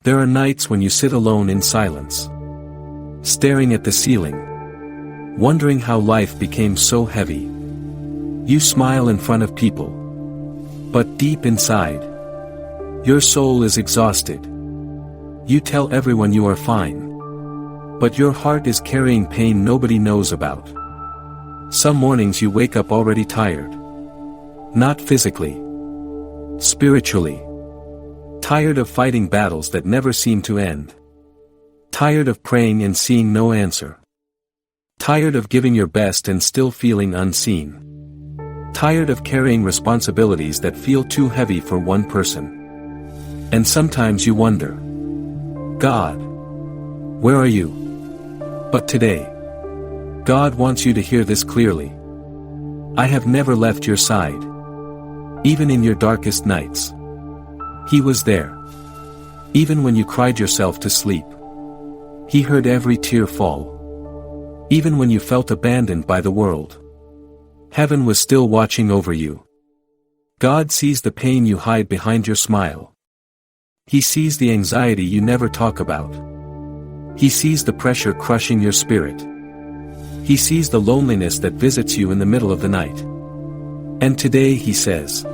There are nights when you sit alone in silence, staring at the ceiling, wondering how life became so heavy. You smile in front of people, but deep inside, your soul is exhausted. You tell everyone you are fine, but your heart is carrying pain nobody knows about. Some mornings you wake up already tired. Not physically, spiritually. Tired of fighting battles that never seem to end. Tired of praying and seeing no answer. Tired of giving your best and still feeling unseen. Tired of carrying responsibilities that feel too heavy for one person. And sometimes you wonder, God, where are you? But today, God wants you to hear this clearly. I have never left your side. Even in your darkest nights. He was there. Even when you cried yourself to sleep. He heard every tear fall. Even when you felt abandoned by the world. Heaven was still watching over you. God sees the pain you hide behind your smile. He sees the anxiety you never talk about. He sees the pressure crushing your spirit. He sees the loneliness that visits you in the middle of the night. And today he says,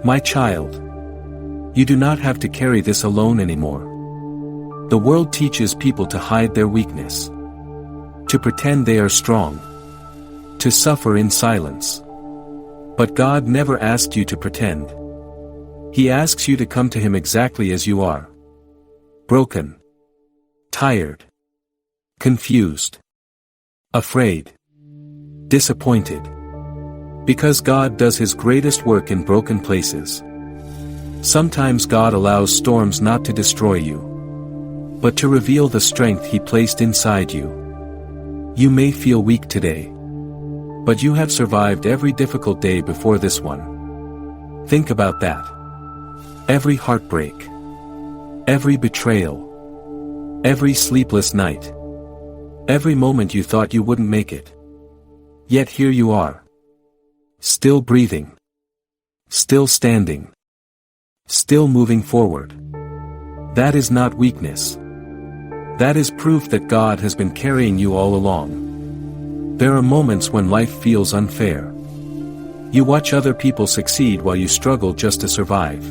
my child, you do not have to carry this alone anymore. The world teaches people to hide their weakness, to pretend they are strong, to suffer in silence. But God never asked you to pretend. He asks you to come to Him exactly as you are. Broken, tired, confused, afraid, disappointed. Because God does His greatest work in broken places. Sometimes God allows storms not to destroy you, but to reveal the strength He placed inside you. You may feel weak today, but you have survived every difficult day before this one. Think about that. Every heartbreak, every betrayal, every sleepless night, every moment you thought you wouldn't make it. Yet here you are. Still breathing. Still standing. Still moving forward. That is not weakness. That is proof that God has been carrying you all along. There are moments when life feels unfair. You watch other people succeed while you struggle just to survive.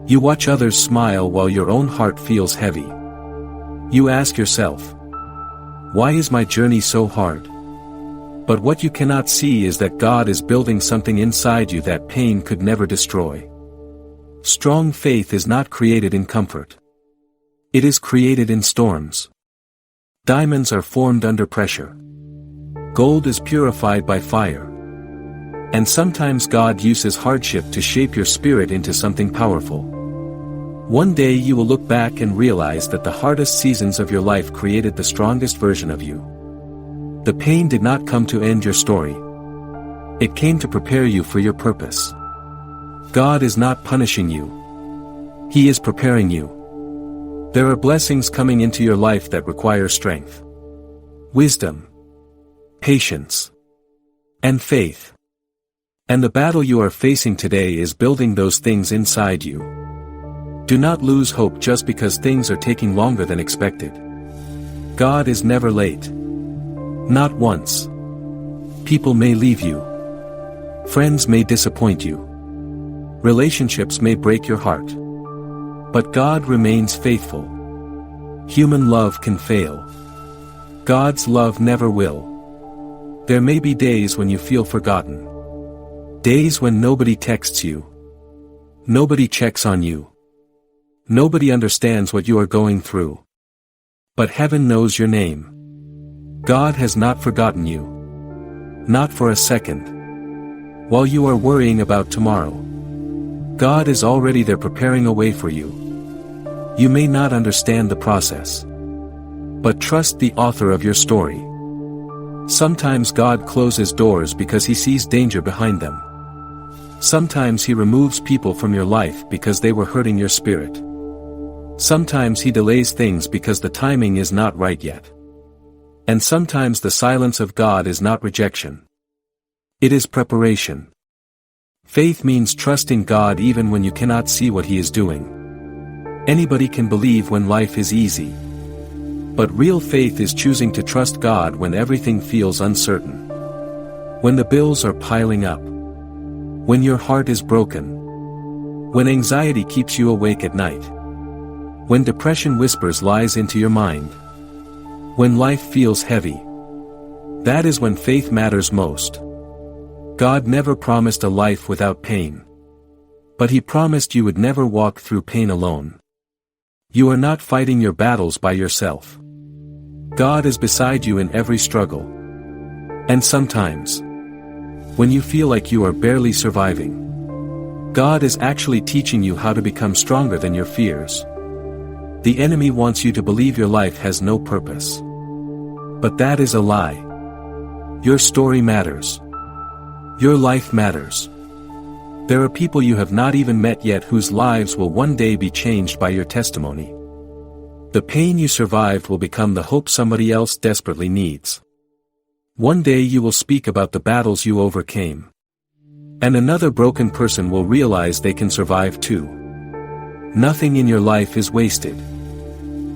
You watch others smile while your own heart feels heavy. You ask yourself, why is my journey so hard? But what you cannot see is that God is building something inside you that pain could never destroy. Strong faith is not created in comfort. It is created in storms. Diamonds are formed under pressure. Gold is purified by fire. And sometimes God uses hardship to shape your spirit into something powerful. One day you will look back and realize that the hardest seasons of your life created the strongest version of you. The pain did not come to end your story. It came to prepare you for your purpose. God is not punishing you. He is preparing you. There are blessings coming into your life that require strength, wisdom, patience, and faith. And the battle you are facing today is building those things inside you. Do not lose hope just because things are taking longer than expected. God is never late. Not once. People may leave you. Friends may disappoint you. Relationships may break your heart. But God remains faithful. Human love can fail. God's love never will. There may be days when you feel forgotten. Days when nobody texts you. Nobody checks on you. Nobody understands what you are going through. But heaven knows your name. God has not forgotten you. Not for a second. While you are worrying about tomorrow, God is already there preparing a way for you. You may not understand the process, but trust the author of your story. Sometimes God closes doors because He sees danger behind them. Sometimes He removes people from your life because they were hurting your spirit. Sometimes He delays things because the timing is not right yet. And sometimes the silence of God is not rejection. It is preparation. Faith means trusting God even when you cannot see what He is doing. Anybody can believe when life is easy. But real faith is choosing to trust God when everything feels uncertain. When the bills are piling up. When your heart is broken. When anxiety keeps you awake at night. When depression whispers lies into your mind. When life feels heavy. That is when faith matters most. God never promised a life without pain. But He promised you would never walk through pain alone. You are not fighting your battles by yourself. God is beside you in every struggle. And sometimes, when you feel like you are barely surviving, God is actually teaching you how to become stronger than your fears. The enemy wants you to believe your life has no purpose. But that is a lie. Your story matters. Your life matters. There are people you have not even met yet whose lives will one day be changed by your testimony. The pain you survived will become the hope somebody else desperately needs. One day you will speak about the battles you overcame. And another broken person will realize they can survive too. Nothing in your life is wasted.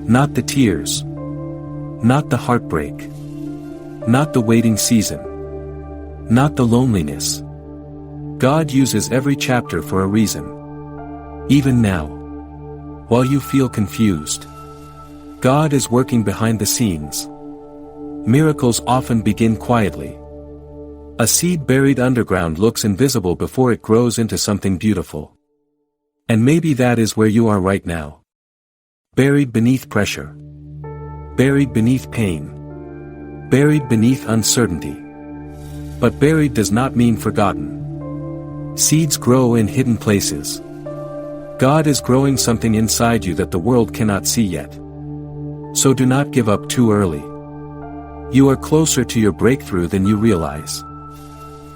Not the tears. Not the heartbreak. Not the waiting season. Not the loneliness. God uses every chapter for a reason. Even now. While you feel confused. God is working behind the scenes. Miracles often begin quietly. A seed buried underground looks invisible before it grows into something beautiful. And maybe that is where you are right now. Buried beneath pressure. Buried beneath pain. Buried beneath uncertainty. But buried does not mean forgotten. Seeds grow in hidden places. God is growing something inside you that the world cannot see yet. So do not give up too early. You are closer to your breakthrough than you realize.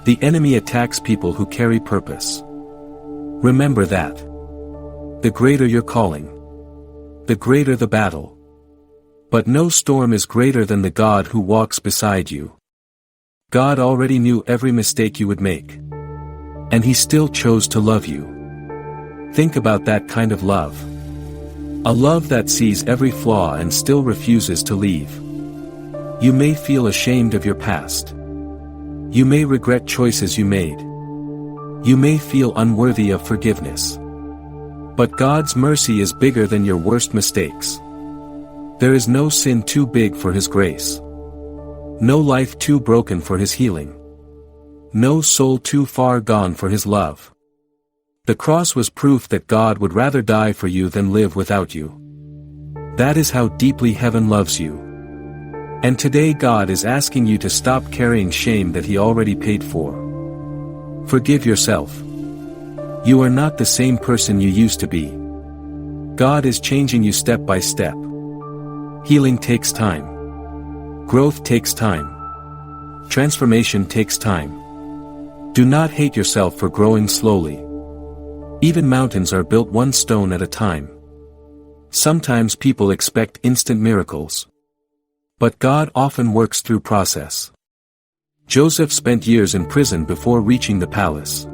The enemy attacks people who carry purpose. Remember that. The greater your calling, the greater the battle. But no storm is greater than the God who walks beside you. God already knew every mistake you would make. And He still chose to love you. Think about that kind of love. A love that sees every flaw and still refuses to leave. You may feel ashamed of your past. You may regret choices you made. You may feel unworthy of forgiveness. But God's mercy is bigger than your worst mistakes. There is no sin too big for His grace. No life too broken for His healing. No soul too far gone for His love. The cross was proof that God would rather die for you than live without you. That is how deeply heaven loves you. And today God is asking you to stop carrying shame that He already paid for. Forgive yourself. You are not the same person you used to be. God is changing you step by step. Healing takes time. Growth takes time. Transformation takes time. Do not hate yourself for growing slowly. Even mountains are built one stone at a time. Sometimes people expect instant miracles. But God often works through process. Joseph spent years in prison before reaching the palace.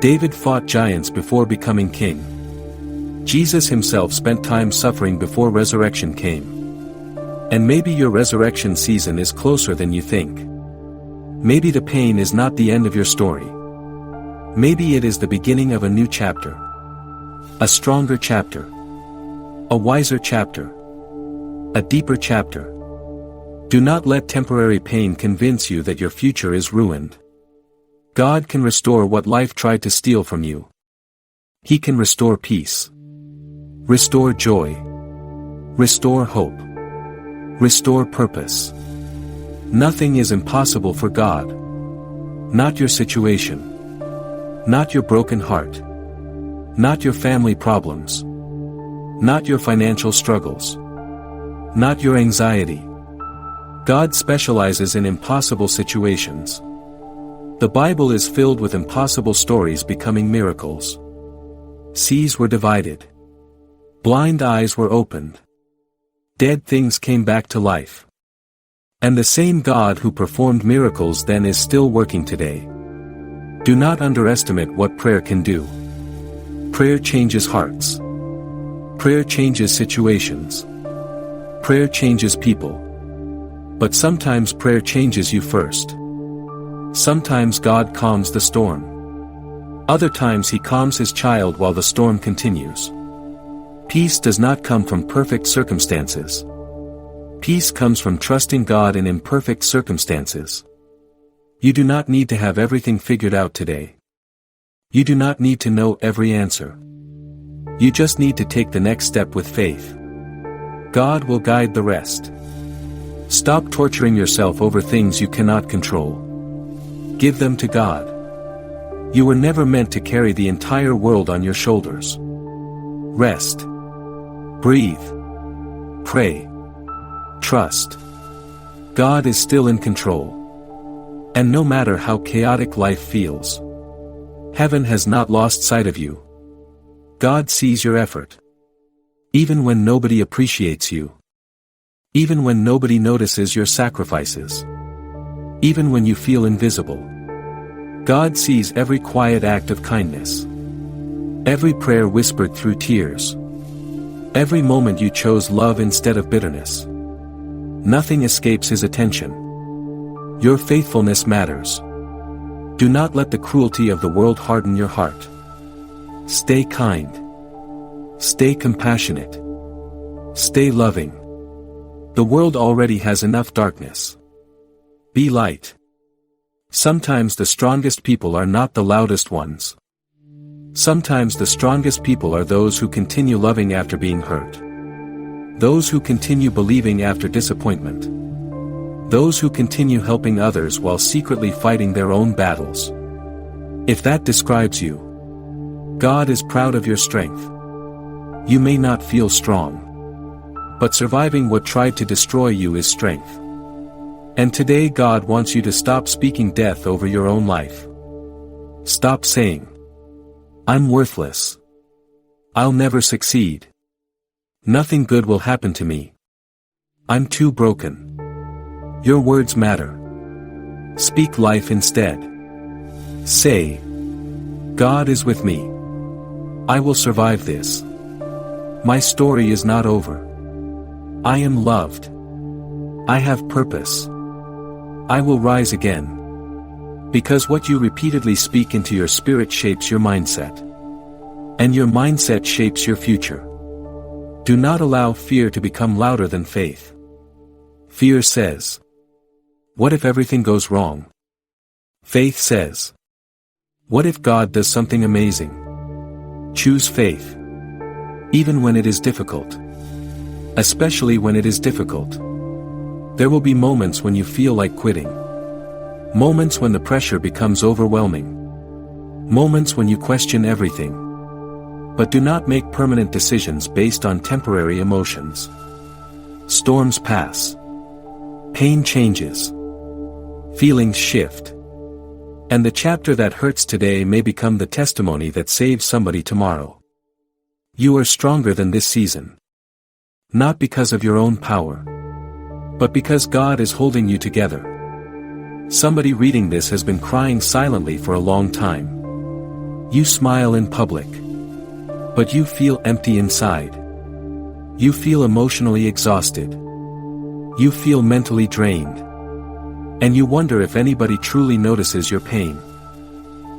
David fought giants before becoming king. Jesus Himself spent time suffering before resurrection came. And maybe your resurrection season is closer than you think. Maybe the pain is not the end of your story. Maybe it is the beginning of a new chapter. A stronger chapter. A wiser chapter. A deeper chapter. Do not let temporary pain convince you that your future is ruined. God can restore what life tried to steal from you. He can restore peace. Restore joy. Restore hope. Restore purpose. Nothing is impossible for God. Not your situation. Not your broken heart. Not your family problems. Not your financial struggles. Not your anxiety. God specializes in impossible situations. The Bible is filled with impossible stories becoming miracles. Seas were divided. Blind eyes were opened. Dead things came back to life. And the same God who performed miracles then is still working today. Do not underestimate what prayer can do. Prayer changes hearts. Prayer changes situations. Prayer changes people. But sometimes prayer changes you first. Sometimes God calms the storm. Other times He calms His child while the storm continues. Peace does not come from perfect circumstances. Peace comes from trusting God in imperfect circumstances. You do not need to have everything figured out today. You do not need to know every answer. You just need to take the next step with faith. God will guide the rest. Stop torturing yourself over things you cannot control. Give them to God. You were never meant to carry the entire world on your shoulders. Rest. Breathe. Pray. Trust. God is still in control. And no matter how chaotic life feels, heaven has not lost sight of you. God sees your effort. Even when nobody appreciates you. Even when nobody notices your sacrifices. Even when you feel invisible. God sees every quiet act of kindness. Every prayer whispered through tears. Every moment you chose love instead of bitterness. Nothing escapes His attention. Your faithfulness matters. Do not let the cruelty of the world harden your heart. Stay kind. Stay compassionate. Stay loving. The world already has enough darkness. Be light. Sometimes the strongest people are not the loudest ones. Sometimes the strongest people are those who continue loving after being hurt. Those who continue believing after disappointment. Those who continue helping others while secretly fighting their own battles. If that describes you, God is proud of your strength. You may not feel strong. But surviving what tried to destroy you is strength. And today God wants you to stop speaking death over your own life. Stop saying, "I'm worthless. I'll never succeed. Nothing good will happen to me. I'm too broken." Your words matter. Speak life instead. Say, "God is with me. I will survive this. My story is not over. I am loved. I have purpose. I will rise again." Because what you repeatedly speak into your spirit shapes your mindset. And your mindset shapes your future. Do not allow fear to become louder than faith. Fear says, "What if everything goes wrong?" Faith says, "What if God does something amazing?" Choose faith. Even when it is difficult. Especially when it is difficult. There will be moments when you feel like quitting. Moments when the pressure becomes overwhelming. Moments when you question everything. But do not make permanent decisions based on temporary emotions. Storms pass. Pain changes. Feelings shift. And the chapter that hurts today may become the testimony that saves somebody tomorrow. You are stronger than this season. Not because of your own power. But because God is holding you together. Somebody reading this has been crying silently for a long time. You smile in public. But you feel empty inside. You feel emotionally exhausted. You feel mentally drained. And you wonder if anybody truly notices your pain.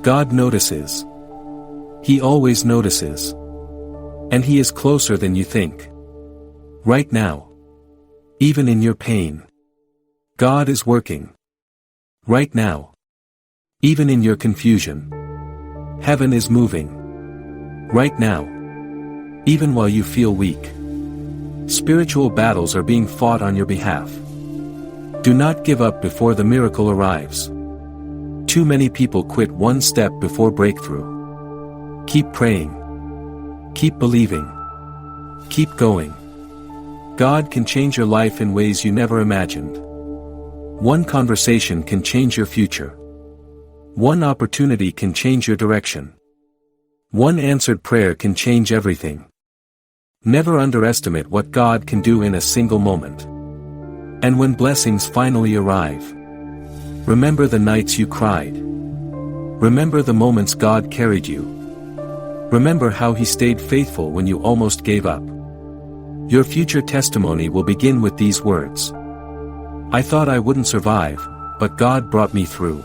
God notices. He always notices. And He is closer than you think. Right now. Even in your pain. God is working. Right now. Even in your confusion. Heaven is moving. Right now. Even while you feel weak. Spiritual battles are being fought on your behalf. Do not give up before the miracle arrives. Too many people quit one step before breakthrough. Keep praying. Keep believing. Keep going. God can change your life in ways you never imagined. One conversation can change your future. One opportunity can change your direction. One answered prayer can change everything. Never underestimate what God can do in a single moment. And when blessings finally arrive, remember the nights you cried. Remember the moments God carried you. Remember how He stayed faithful when you almost gave up. Your future testimony will begin with these words. I thought I wouldn't survive, but God brought me through.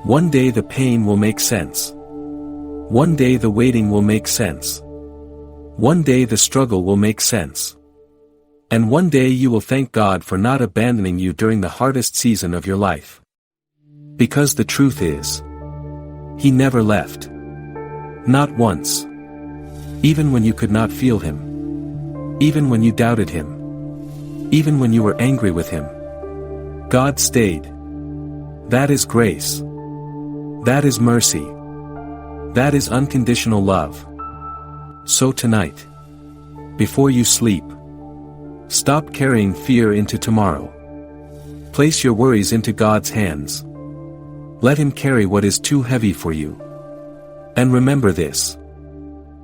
One day the pain will make sense. One day the waiting will make sense. One day the struggle will make sense. And one day you will thank God for not abandoning you during the hardest season of your life. Because the truth is, He never left. Not once. Even when you could not feel Him. Even when you doubted Him. Even when you were angry with Him. God stayed. That is grace. That is mercy. That is unconditional love. So tonight, before you sleep, stop carrying fear into tomorrow. Place your worries into God's hands. Let Him carry what is too heavy for you. And remember this.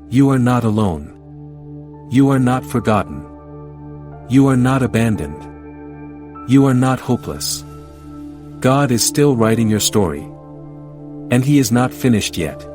You are not alone. You are not forgotten. You are not abandoned. You are not hopeless. God is still writing your story. And He is not finished yet.